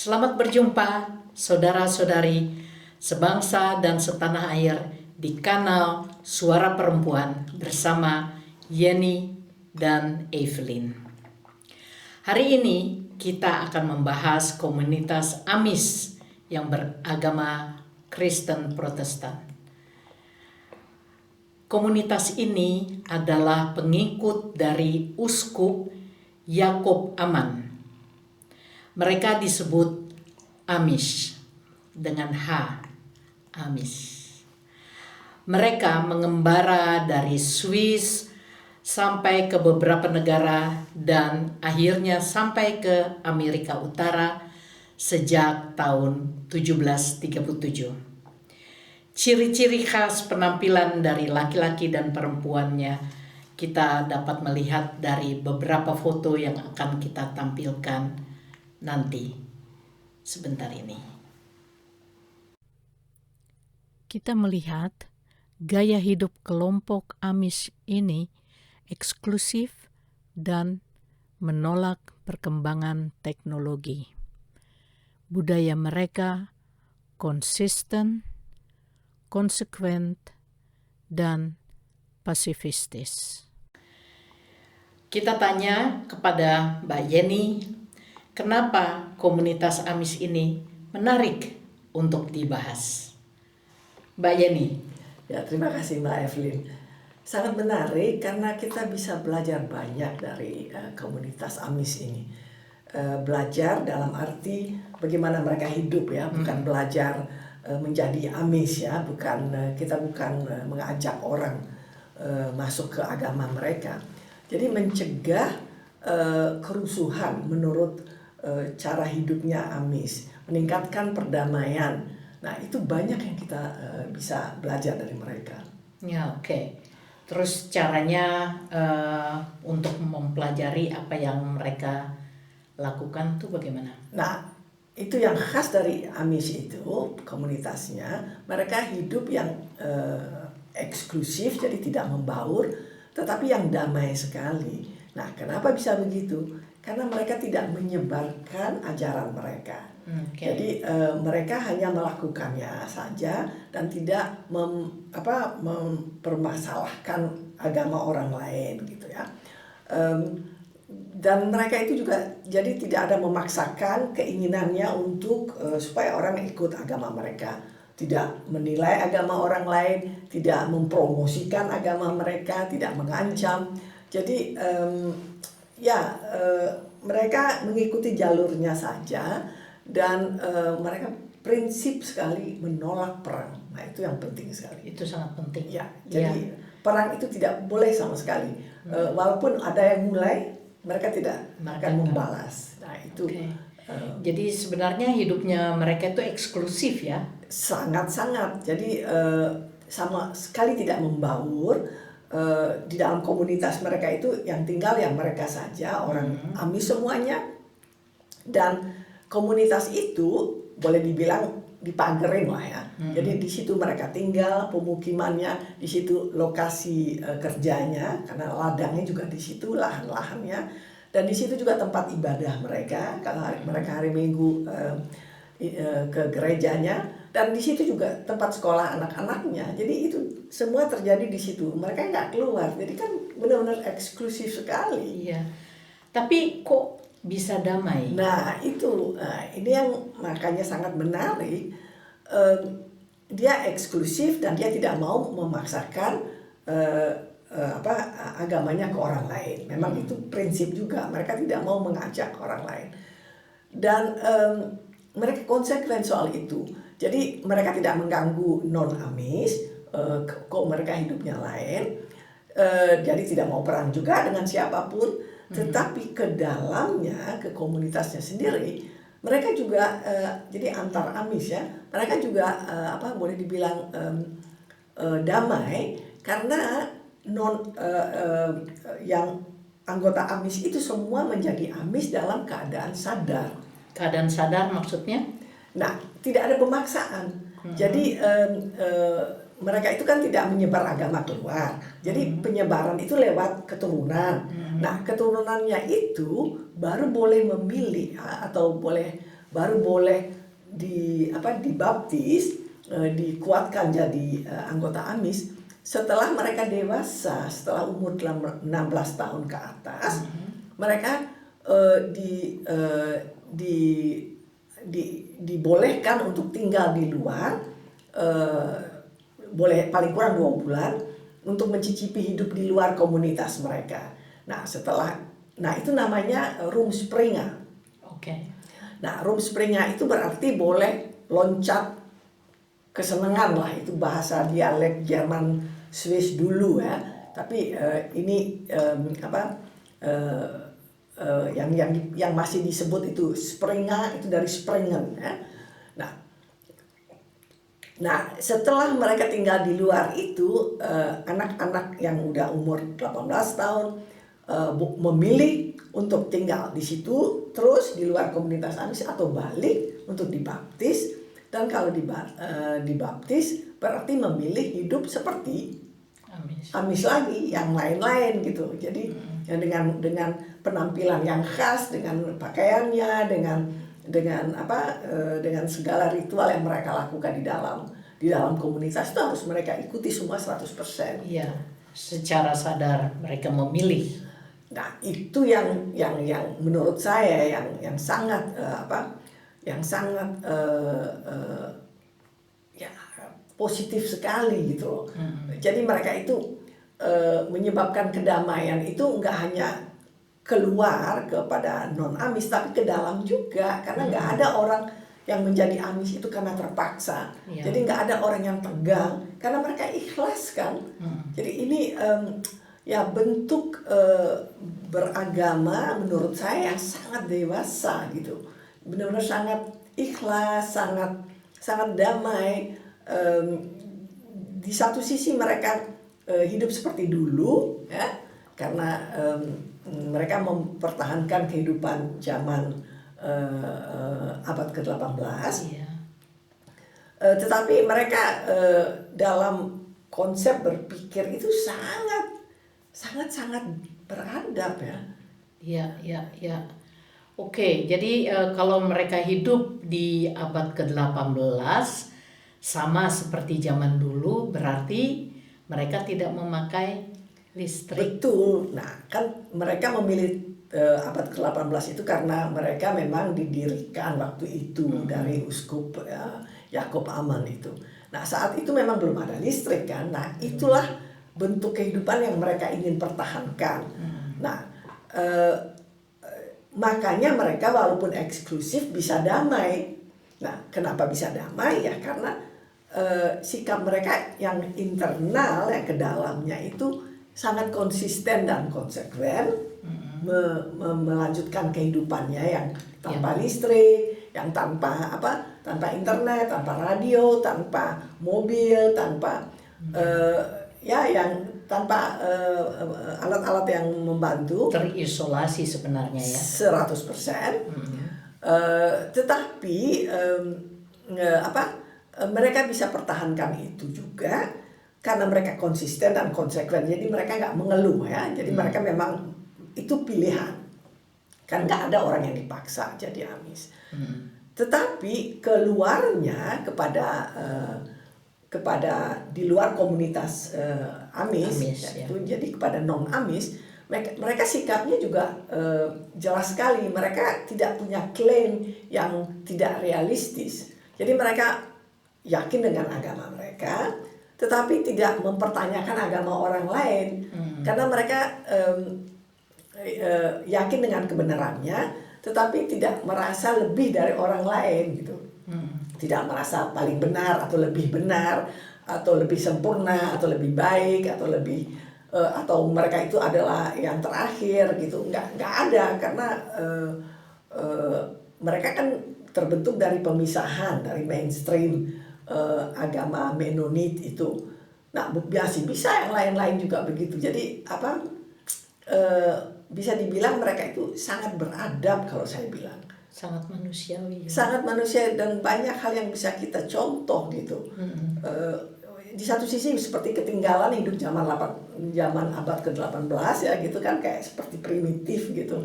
Selamat berjumpa saudara-saudari sebangsa dan setanah air di kanal Suara Perempuan bersama Yeni dan Evelyn. Hari ini kita akan membahas komunitas Amis yang beragama Kristen Protestan. Komunitas ini adalah pengikut dari Uskup Yakob Aman. Mereka disebut Amish dengan H, Amish. Mereka mengembara dari Swiss sampai ke beberapa negara dan akhirnya sampai ke Amerika Utara sejak tahun 1737. Ciri-ciri khas penampilan dari laki-laki dan perempuannya kita dapat melihat dari beberapa foto yang akan kita tampilkan nanti sebentar ini. Kita melihat gaya hidup kelompok Amish ini eksklusif dan menolak perkembangan teknologi. Budaya mereka konsisten, konsekuen, dan pasifistis. Kita tanya kepada Mbak Yeni, kenapa komunitas Amish ini menarik untuk dibahas? Mbak Yeni. Ya, terima kasih Mbak Evelyn. Sangat menarik karena kita bisa belajar banyak dari komunitas Amish ini. Belajar dalam arti bagaimana mereka hidup ya, bukan belajar menjadi Amish ya, kita bukan mengajak orang masuk ke agama mereka. Jadi mencegah kerusuhan menurut cara hidupnya Amish, meningkatkan perdamaian. Nah, itu banyak yang kita bisa belajar dari mereka. Ya, oke. Terus caranya untuk mempelajari apa yang mereka lakukan tuh bagaimana? Nah, itu yang khas dari Amish itu, komunitasnya, mereka hidup yang eksklusif, jadi tidak membaur, tetapi yang damai sekali. Nah, kenapa bisa begitu? Karena mereka tidak menyebarkan ajaran mereka. Jadi mereka hanya melakukannya saja dan tidak mempermasalahkan agama orang lain gitu ya. Dan mereka itu juga jadi tidak ada memaksakan keinginannya untuk supaya orang ikut agama mereka. Tidak menilai agama orang lain, tidak mempromosikan agama mereka, tidak mengancam. Jadi mereka mengikuti jalurnya saja dan mereka prinsip sekali menolak perang. Nah, itu yang penting sekali. Itu sangat penting. Ya, jadi perang itu tidak boleh sama sekali. Walaupun ada yang mulai, mereka tidak akan membalas. Nah, itu. Jadi sebenarnya hidupnya mereka itu eksklusif ya? Sangat-sangat. Jadi sama sekali tidak membaur. Di dalam komunitas mereka itu yang tinggal yang mereka saja, orang Amish semuanya. Dan komunitas itu boleh dibilang dipagerin lah ya. Jadi di situ mereka tinggal, pemukimannya, di situ lokasi kerjanya, karena ladangnya juga di situ, lahan-lahannya, dan di situ juga tempat ibadah mereka. Kalau mereka hari Minggu ke gerejanya, dan di situ juga tempat sekolah anak-anaknya. Jadi itu semua terjadi di situ. Mereka nggak keluar, jadi kan benar-benar eksklusif sekali. Iya. Tapi kok bisa damai? Nah itu, ini yang makanya sangat menarik. Dia eksklusif dan dia tidak mau memaksakan agamanya ke orang lain. Memang itu prinsip juga. Mereka tidak mau mengajak orang lain. Dan mereka konsekuen soal itu. Jadi mereka tidak mengganggu non-Amish. Kok mereka hidupnya lain. Jadi tidak mau perang juga dengan siapapun. Tetapi ke dalamnya, ke komunitasnya sendiri, mereka juga jadi antar Amish ya, mereka juga boleh dibilang damai karena yang anggota Amish itu semua menjadi Amish dalam keadaan sadar. Keadaan sadar maksudnya? Nah, tidak ada pemaksaan. Jadi mereka itu kan tidak menyebar agama keluar. Jadi penyebaran itu lewat keturunan. Nah, keturunannya itu baru boleh memilih atau boleh baru boleh dibaptis, dikuatkan jadi anggota AMIS setelah mereka dewasa, setelah umur 16 tahun ke atas. Mereka dibolehkan untuk tinggal di luar, boleh paling kurang 2 bulan untuk mencicipi hidup di luar komunitas mereka. Nah itu namanya Rumspringa. Oke. Nah Rumspringa itu berarti boleh loncat kesenangan lah, itu bahasa dialek Jerman Swiss dulu ya. Tapi ini yang masih disebut itu Springa, itu dari Springen ya. Nah setelah mereka tinggal di luar itu, anak-anak yang udah umur 18 tahun memilih untuk tinggal di situ terus di luar komunitas AMIS atau balik untuk dibaptis. Dan kalau dibaptis berarti memilih hidup seperti AMIS lagi, yang lain-lain gitu. Jadi dengan penampilan yang khas, dengan pakaiannya, dengan segala ritual yang mereka lakukan di dalam komunitas, itu harus mereka ikuti semua 100%. Iya, secara sadar mereka memilih. Nah, itu yang menurut saya yang sangat positif sekali gitu loh. Jadi mereka itu menyebabkan kedamaian itu nggak hanya keluar kepada non-AMIS tapi ke dalam juga, karena nggak ada orang yang menjadi AMIS itu karena terpaksa. Jadi nggak ada orang yang tegang karena mereka ikhlas kan. Jadi ini bentuk beragama menurut saya yang sangat dewasa gitu, benar-benar sangat ikhlas, sangat damai. Di satu sisi mereka hidup seperti dulu ya, karena mereka mempertahankan kehidupan zaman abad ke-18. Tetapi mereka dalam konsep berpikir itu sangat beradab ya. Iya. Oke, jadi kalau mereka hidup di abad ke-18 sama seperti zaman dulu, berarti mereka tidak memakai listrik. Betul. Nah, kan mereka memilih abad ke-18 itu karena mereka memang didirikan waktu itu dari uskup Jakob Aman itu. Nah, saat itu memang belum ada listrik kan. Nah, itulah bentuk kehidupan yang mereka ingin pertahankan. Nah, makanya mereka walaupun eksklusif bisa damai. Nah, kenapa bisa damai ya? Karena sikap mereka yang internal, yang ke dalamnya itu sangat konsisten dan konsekuen, melanjutkan kehidupannya yang tanpa listrik, yang tanpa internet, tanpa radio, tanpa mobil, tanpa yang tanpa alat-alat yang membantu. Terisolasi sebenarnya ya. 100%. Tetapi mereka bisa pertahankan itu juga karena mereka konsisten dan konsekuen. Jadi mereka nggak mengeluh ya. Jadi mereka memang itu pilihan. Kan nggak ada orang yang dipaksa jadi AMIS. Tetapi keluarnya kepada di luar komunitas AMIS yaitu jadi kepada non AMIS, mereka sikapnya juga jelas sekali. Mereka tidak punya klaim yang tidak realistis. Jadi mereka yakin dengan agama mereka, tetapi tidak mempertanyakan agama orang lain, karena mereka yakin dengan kebenarannya, tetapi tidak merasa lebih dari orang lain gitu. Tidak merasa paling benar atau lebih benar atau lebih sempurna atau lebih baik atau lebih atau mereka itu adalah yang terakhir gitu. Nggak ada, karena mereka kan terbentuk dari pemisahan dari mainstream agama Menonit itu. Nah, biasa bisa yang lain-lain juga begitu. Jadi bisa dibilang mereka itu sangat beradab kalau saya bilang. Sangat manusiawi. Sangat manusiawi dan banyak hal yang bisa kita contoh gitu. Di satu sisi seperti ketinggalan hidup zaman abad ke-18 ya gitu kan, kayak seperti primitif gitu.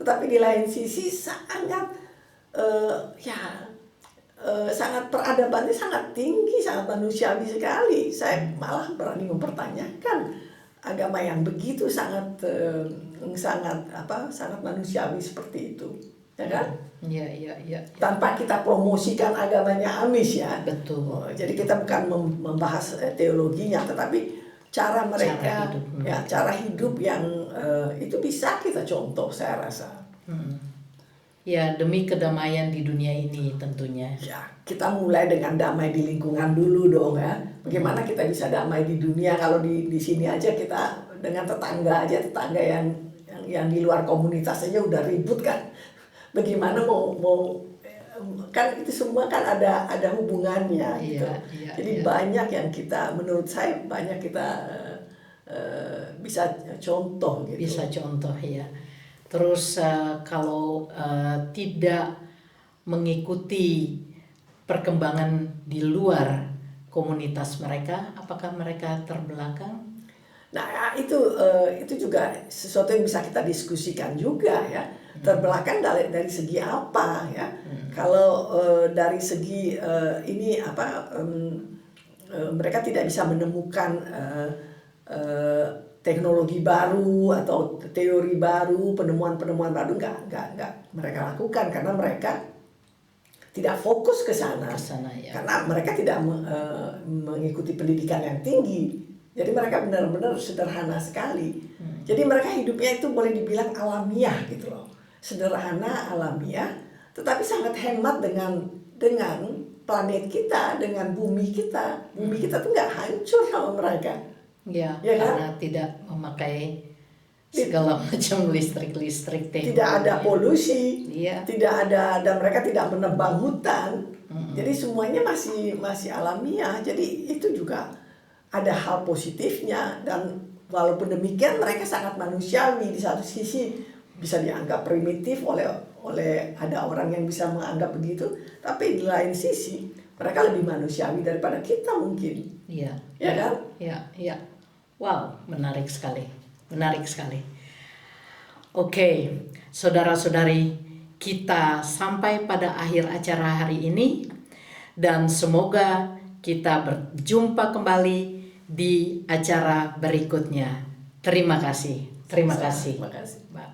Tetapi di lain sisi sangat sangat peradabannya sangat tinggi, sangat manusiawi sekali. Saya malah berani mempertanyakan agama yang begitu sangat manusiawi seperti itu, ya kan? Iya. Tanpa kita promosikan agamanya Amish ya. Betul. Jadi kita bukan membahas teologinya, tetapi cara mereka, cara hidup yang itu bisa kita contoh, saya rasa. Ya, demi kedamaian di dunia ini tentunya. Ya, kita mulai dengan damai di lingkungan dulu dong ya. Bagaimana kita bisa damai di dunia kalau di sini aja kita dengan tetangga yang di luar komunitas aja udah ribut kan. Bagaimana mau kan itu semua kan ada hubungannya gitu. Jadi banyak yang kita, menurut saya banyak kita bisa contoh gitu. Bisa contoh ya. Terus kalau tidak mengikuti perkembangan di luar komunitas mereka, apakah mereka terbelakang? Nah itu juga sesuatu yang bisa kita diskusikan juga ya. Terbelakang dari segi apa ya? Kalau dari segi mereka tidak bisa menemukan teknologi baru atau teori baru, penemuan-penemuan baru nggak mereka lakukan karena mereka tidak fokus ke sana Ya. karena mereka tidak mengikuti pendidikan yang tinggi. Jadi mereka benar-benar sederhana sekali. Jadi mereka hidupnya itu boleh dibilang alamiah gitu loh, sederhana, alamiah, tetapi sangat hemat dengan planet kita, dengan bumi kita. Bumi kita tuh nggak hancur sama mereka. Ya, Karena tidak memakai segala macam listrik teknologi. Tidak ada polusi, Iya. tidak ada, dan mereka tidak menebang hutan. Jadi semuanya masih alamiah. Jadi itu juga ada hal positifnya, dan walaupun demikian mereka sangat manusiawi. Di satu sisi bisa dianggap primitif oleh ada orang yang bisa menganggap begitu, tapi di lain sisi mereka lebih manusiawi daripada kita mungkin. Iya. Ya kan? Iya. Wow, menarik sekali. Oke, saudara-saudari, kita sampai pada akhir acara hari ini dan semoga kita berjumpa kembali di acara berikutnya. Terima kasih. Terima kasih. Terima kasih. Mbak.